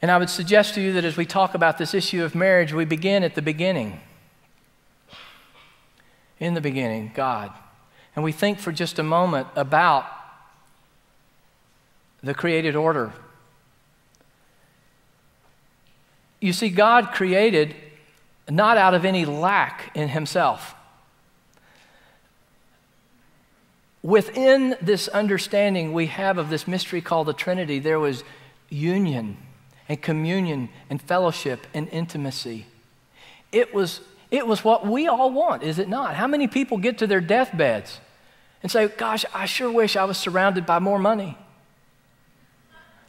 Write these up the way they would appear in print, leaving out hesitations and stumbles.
And I would suggest to you that as we talk about this issue of marriage, we begin at the beginning. In the beginning, God. And we think for just a moment about the created order. You see, God created not out of any lack in himself. Within this understanding we have of this mystery called the Trinity, there was union and communion and fellowship and intimacy. It was what we all want, is it not? How many people get to their deathbeds and say, gosh, I sure wish I was surrounded by more money.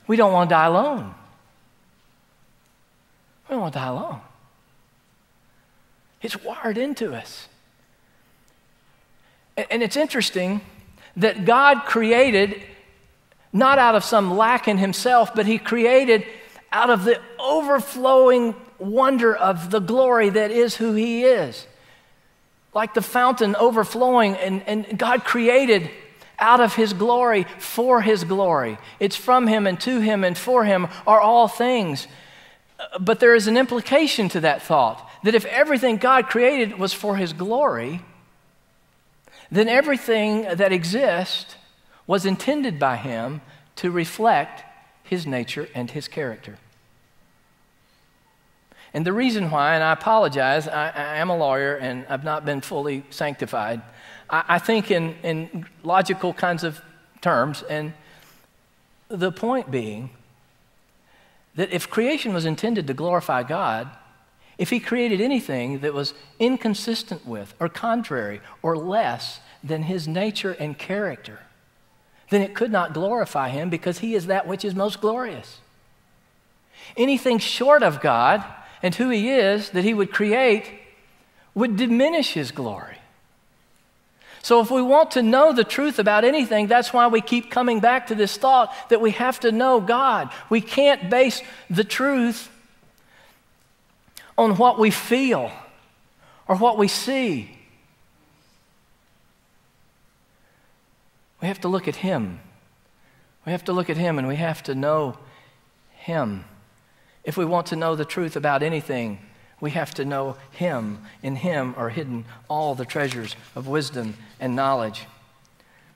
We don't want to die alone. We don't want to die alone. It's wired into us. And it's interesting that God created not out of some lack in himself, but he created out of the overflowing wonder of the glory that is who he is. Like the fountain overflowing, and God created out of his glory for his glory. It's from him and to him and for him are all things. But there is an implication to that thought, that if everything God created was for his glory, then everything that exists was intended by him to reflect his nature and his character. And the reason why, and I apologize, I am a lawyer and I've not been fully sanctified. I think in logical kinds of terms, and the point being that if creation was intended to glorify God, if he created anything that was inconsistent with or contrary or less than his nature and character, then it could not glorify him, because he is that which is most glorious. Anything short of God and who he is that he would create would diminish his glory. So if we want to know the truth about anything, that's why we keep coming back to this thought that we have to know God. We can't base the truth on what we feel or what we see. We have to look at him. We have to look at him, and we have to know him. If we want to know the truth about anything, we have to know him. In him are hidden all the treasures of wisdom and knowledge.